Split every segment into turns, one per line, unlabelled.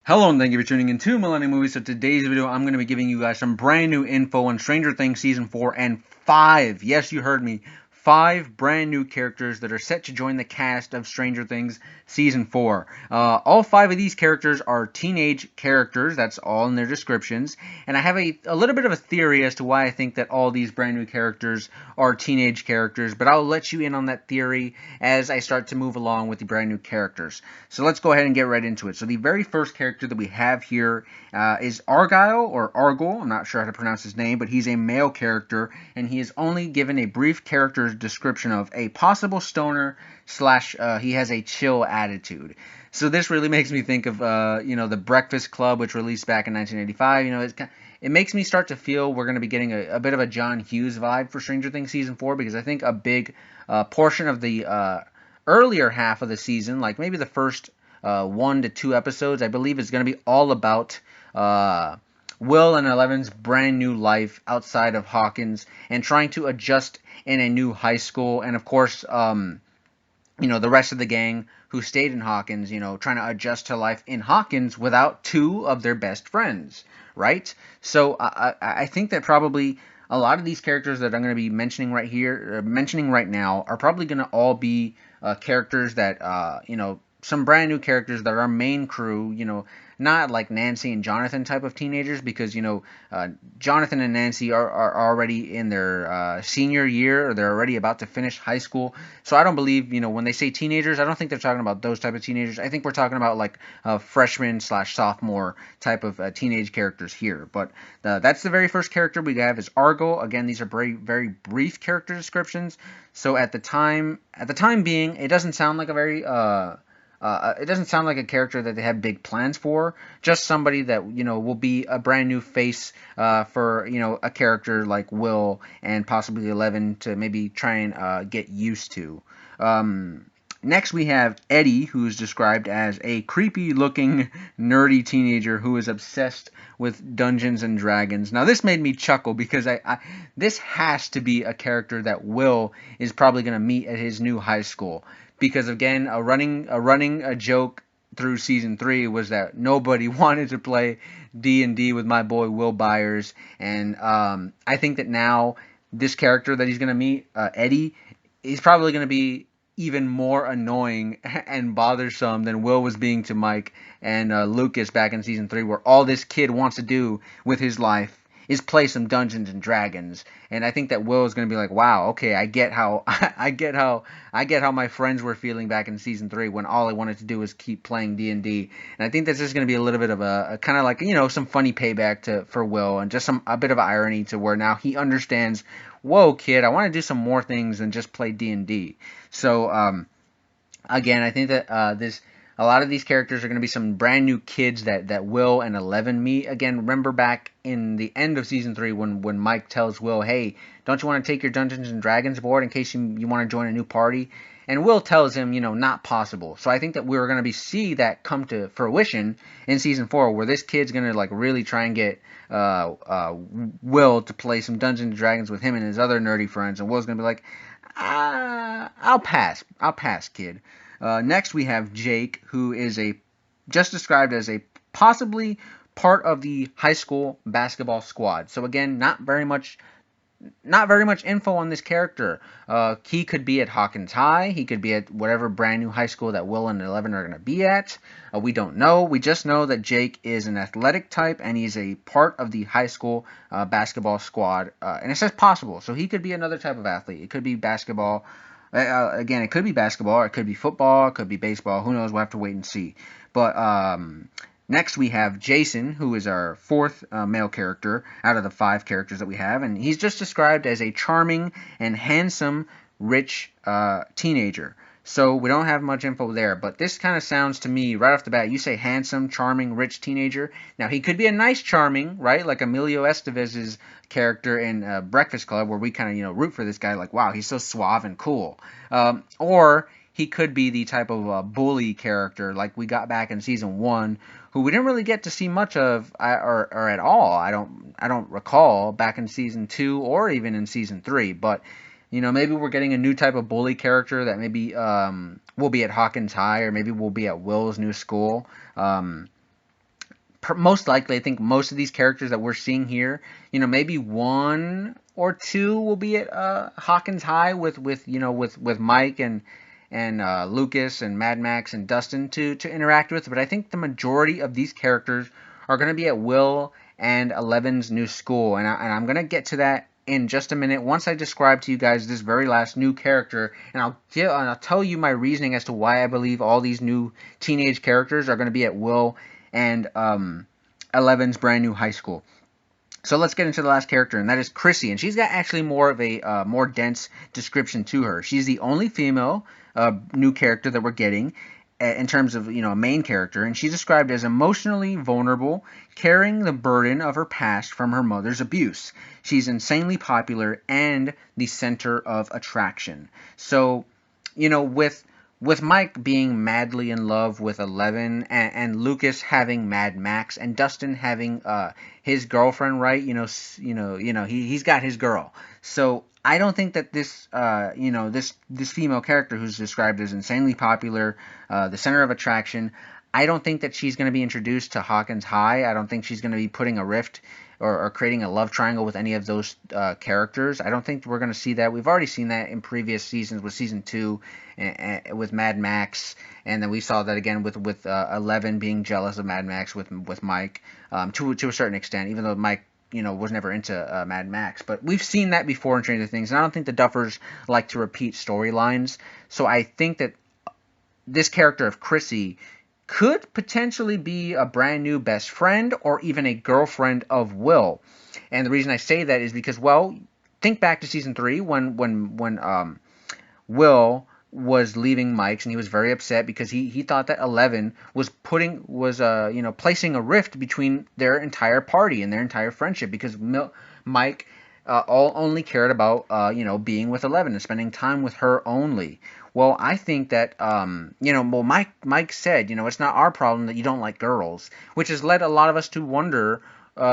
Hello and thank you for tuning in to Millennium Movies. So today's video, I'm going to be giving you guys some brand new info on Stranger Things Season 4 and 5, yes you heard me, 5 brand new characters that are set to join the cast of Stranger Things Season 4. All 5 of these characters are teenage characters, that's all in their descriptions, and I have a little bit of a theory as to why I think that all these brand new characters are teenage characters, but I'll let you in on that theory as I start to move along with the brand new characters. So let's go ahead and get right into it. So the very first character that we have here is Argyle, or Argyle, I'm not sure how to pronounce his name, but he's a male character, and he is only given a brief character description of a possible stoner slash he has a chill attitude. So this really makes me think of the Breakfast Club, which released back in 1985. It makes me start to feel we're going to be getting a bit of a John Hughes vibe for Stranger Things Season 4, because I think a big portion of the earlier half of the season, like maybe the first 1 to 2 episodes, I believe is going to be all about Will and Eleven's brand new life outside of Hawkins and trying to adjust in a new high school, and of course, the rest of the gang who stayed in Hawkins, trying to adjust to life in Hawkins without 2 of their best friends, right? So I think that probably a lot of these characters that I'm going to be mentioning right here, mentioning right now, are probably going to all be characters that, some brand new characters that are our main crew, not like Nancy and Jonathan type of teenagers, because, Jonathan and Nancy are already in their senior year, or they're already about to finish high school. So I don't believe, when they say teenagers, I don't think they're talking about those type of teenagers. I think we're talking about like freshman slash sophomore type of teenage characters here. But that's the very first character we have is Argo. Again, these are very, very brief character descriptions. So at the time being, it doesn't sound like a very it doesn't sound like a character that they have big plans for. Just somebody that will be a brand new face for a character like Will and possibly Eleven to maybe try and get used to. Next, we have Eddie, who is described as a creepy-looking, nerdy teenager who is obsessed with Dungeons and Dragons. Now, this made me chuckle because this has to be a character that Will is probably going to meet at his new high school. Because again, a running joke through season 3 was that nobody wanted to play D&D with my boy Will Byers, and I think that now this character that he's going to meet, Eddie, is probably going to be even more annoying and bothersome than Will was being to Mike and Lucas back in season 3, where all this kid wants to do with his life is play some Dungeons and Dragons. And I think that Will is going to be like, wow, okay, I get how my friends were feeling back in season 3 when all I wanted to do was keep playing D&D. And I think that's just going to be a little bit of a kind of like, some funny payback for Will, and just a bit of irony to where now he understands, whoa, kid, I want to do some more things than just play D&D. So again, I think that a lot of these characters are going to be some brand new kids that Will and Eleven meet. Again, remember back in the end of season 3 when Mike tells Will, hey, don't you want to take your Dungeons and Dragons board in case you want to join a new party? And Will tells him, not possible. So I think that we're going to see that come to fruition in season 4, where this kid's going to like really try and get Will to play some Dungeons and Dragons with him and his other nerdy friends, and Will's going to be like, I'll pass, kid. Next, we have Jake, who is just described as a possibly part of the high school basketball squad. So again, not very much info on this character. He could be at Hawkins High. He could be at whatever brand new high school that Will and Eleven are going to be at. We don't know. We just know that Jake is an athletic type, and he's a part of the high school basketball squad. And it says possible, so he could be another type of athlete. It could be basketball. Again, it could be basketball, it could be football, it could be baseball. Who knows? We'll have to wait and see. But next we have Jason, who is our 4th male character out of the 5 characters that we have. And he's just described as a charming and handsome, rich teenager. So we don't have much info there, but this kind of sounds to me, right off the bat, you say handsome, charming, rich teenager. Now, he could be a nice charming, right, like Emilio Estevez's character in Breakfast Club, where we kind of, root for this guy, like, wow, he's so suave and cool. Or he could be the type of bully character like we got back in season 1, who we didn't really get to see much of, or at all. I don't recall back in season 2 or even in season 3, but maybe we're getting a new type of bully character that maybe will be at Hawkins High, or maybe will be at Will's new school. most likely, I think most of these characters that we're seeing here, maybe one or two will be at Hawkins High with Mike and Lucas and Mad Max and Dustin to interact with. But I think the majority of these characters are going to be at Will and Eleven's new school, and I'm going to get to that in just a minute once I describe to you guys this very last new character, and I'll tell you my reasoning as to why I believe all these new teenage characters are going to be at Will and Eleven's brand new high school. So let's get into the last character, and that is Chrissy, and she's got actually more of a more dense description to her. She's the only female new character that we're getting in terms of a main character, and she's described as emotionally vulnerable, carrying the burden of her past from her mother's abuse. She's insanely popular and the center of attraction. So, with Mike being madly in love with Eleven, and Lucas having Mad Max, and Dustin having his girlfriend, right? He's got his girl. So I don't think that this female character who's described as insanely popular, the center of attraction, I don't think that she's going to be introduced to Hawkins High. I don't think she's going to be putting a rift or creating a love triangle with any of those characters. I don't think we're going to see that. We've already seen that in previous seasons with season 2 with Mad Max, and then we saw that again with Eleven being jealous of Mad Max with Mike to a certain extent, even though Mike was never into Mad Max. But we've seen that before in Stranger Things, and I don't think the Duffers like to repeat storylines. So I think that this character of Chrissy could potentially be a brand new best friend or even a girlfriend of Will. And the reason I say that is because, well, think back to season 3 when Will was leaving Mike's, and he was very upset because he thought that Eleven was placing a rift between their entire party and their entire friendship, because Mike only cared about being with Eleven and spending time with her only. Well, I think that Mike said, it's not our problem that you don't like girls, which has led a lot of us to wonder is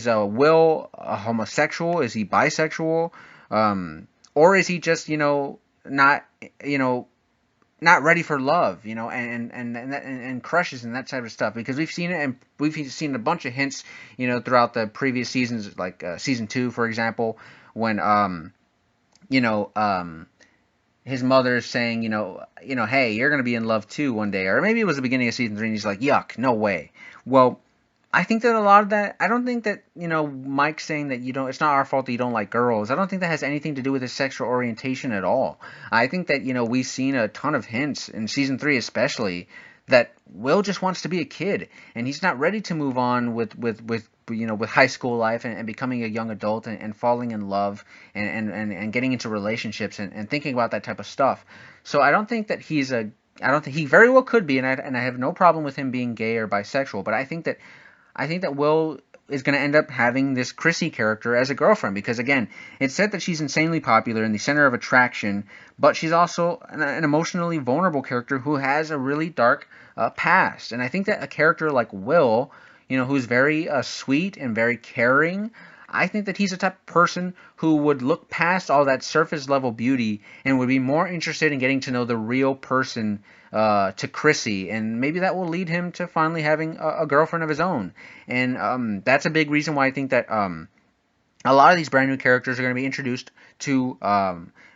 Will a homosexual? Is he bisexual? Or is he just not not ready for love, and crushes and that type of stuff? Because we've seen it, and we've seen a bunch of hints, throughout the previous seasons, like season 2, for example, when his mother is saying, hey, you're gonna be in love too one day, or maybe it was the beginning of season 3, and he's like, yuck, no way. Well, I think that a lot of that, I don't think that, Mike saying that it's not our fault that you don't like girls, I don't think that has anything to do with his sexual orientation at all. I think that, we've seen a ton of hints in season 3 especially, that Will just wants to be a kid, and he's not ready to move on with high school life and becoming a young adult and falling in love and getting into relationships and thinking about that type of stuff. So I don't think that I don't think he very well could be, and I have no problem with him being gay or bisexual, but I think that Will is going to end up having this Chrissy character as a girlfriend, because again, it's said that she's insanely popular and the center of attraction, but she's also an emotionally vulnerable character who has a really dark past. And I think that a character like Will, who's very sweet and very caring, I think that he's the type of person who would look past all that surface level beauty and would be more interested in getting to know the real person to Chrissy, and maybe that will lead him to finally having a girlfriend of his own. And that's a big reason why I think that a lot of these brand new characters are going to be introduced to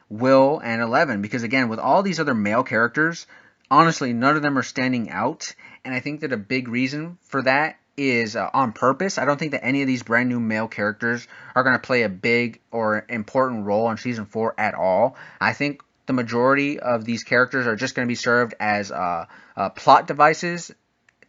Will and Eleven, because again, with all these other male characters, honestly, none of them are standing out, and I think that a big reason for that is on purpose. I don't think that any of these brand new male characters are going to play a big or important role in season 4 at all. I think the majority of these characters are just going to be served as plot devices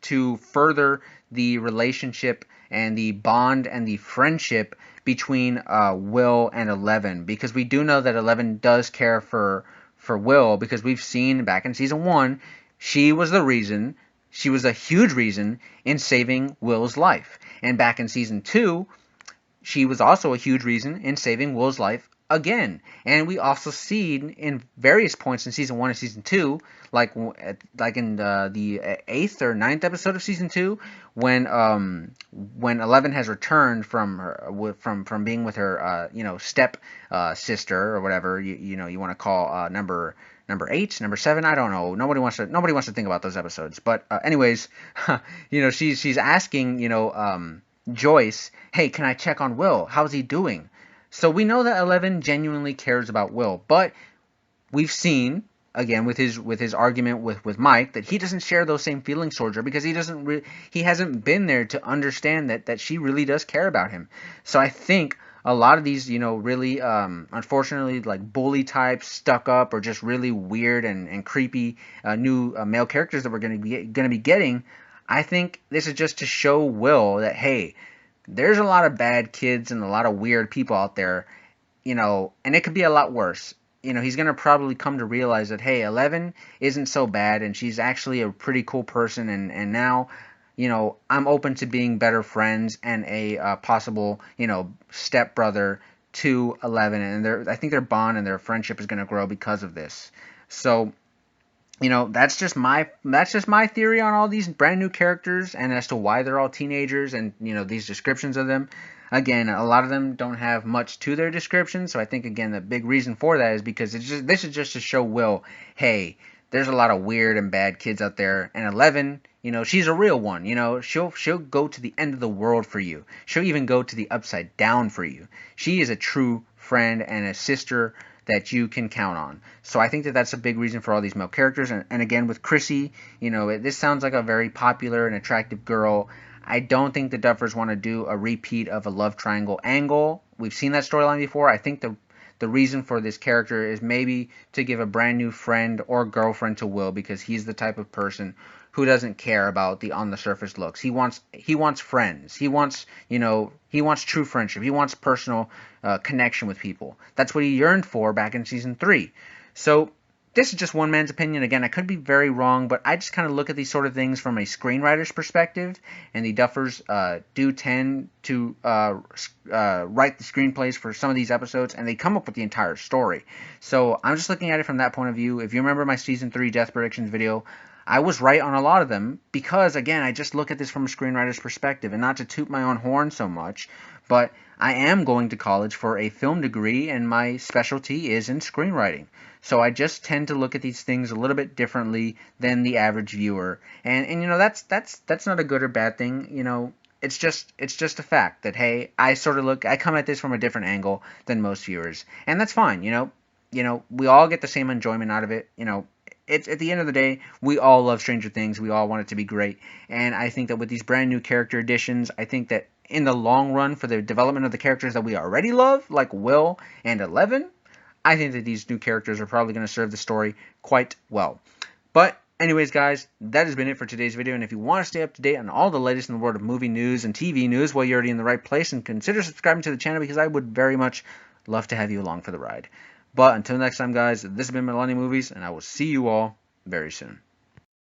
to further the relationship and the bond and the friendship between Will and Eleven, because we do know that Eleven does care for Will, because we've seen back in season 1, she was a huge reason in saving Will's life. And back in season 2, she was also a huge reason in saving Will's life again. And we also see in various points in season 1 and season 2, like in the 8th or 9th episode of season 2, when Eleven has returned from being with her step sister, or whatever you want to call number number 8, number 7. I don't know. Nobody wants to think about those episodes. But anyways, she's asking Joyce, hey, can I check on Will? How's he doing? So we know that 11 genuinely cares about Will, but we've seen again with his argument with Mike that he doesn't share those same feelings towards her because he hasn't been there to understand that she really does care about him. So I think a lot of these really unfortunately like bully types, stuck up, or just really weird and creepy new male characters that we're going to be getting, I think this is just to show Will that, hey, there's a lot of bad kids and a lot of weird people out there, and it could be a lot worse. He's going to probably come to realize that, hey, 11 isn't so bad, and she's actually a pretty cool person, and now, I'm open to being better friends and a possible, stepbrother to 11, and I think their bond and their friendship is going to grow because of this. So, that's just my theory on all these brand new characters and as to why they're all teenagers and these descriptions of them. Again, a lot of them don't have much to their description, so I think again the big reason for that is because this is just to show Will, hey, there's a lot of weird and bad kids out there, and 11, she's a real one. She'll go to the end of the world for you. She'll even go to the upside down for you. She is a true friend and a sister that you can count on. So I think that that's a big reason for all these male characters. And again, with Chrissy, this sounds like a very popular and attractive girl. I don't think the Duffers want to do a repeat of a love triangle angle. We've seen that storyline before. I think the reason for this character is maybe to give a brand new friend or girlfriend to Will, because he's the type of person who doesn't care about the on the surface looks. He wants friends. He wants true friendship. He wants personal connection with people. That's what he yearned for back in season 3. So this is just one man's opinion. Again, I could be very wrong, but I just kind of look at these sort of things from a screenwriter's perspective, and the Duffers do tend to write the screenplays for some of these episodes, and they come up with the entire story. So I'm just looking at it from that point of view. If you remember my season 3 death predictions video, I was right on a lot of them because, again, I just look at this from a screenwriter's perspective, and not to toot my own horn so much, but I am going to college for a film degree, and my specialty is in screenwriting. So I just tend to look at these things a little bit differently than the average viewer, and that's not a good or bad thing. It's just a fact that, hey, I come at this from a different angle than most viewers, and that's fine. We all get the same enjoyment out of it. It's at the end of the day, we all love Stranger Things. We all want it to be great. And I think that with these brand new character additions, I think that in the long run, for the development of the characters that we already love, like Will and 11, I think that these new characters are probably going to serve the story quite well. But anyways, guys, that has been it for today's video. And if you want to stay up to date on all the latest in the world of movie news and TV news, well, you're already in the right place. And consider subscribing to the channel, because I would very much love to have you along for the ride. But until next time, guys, this has been Millennium Movies, and I will see you all very soon.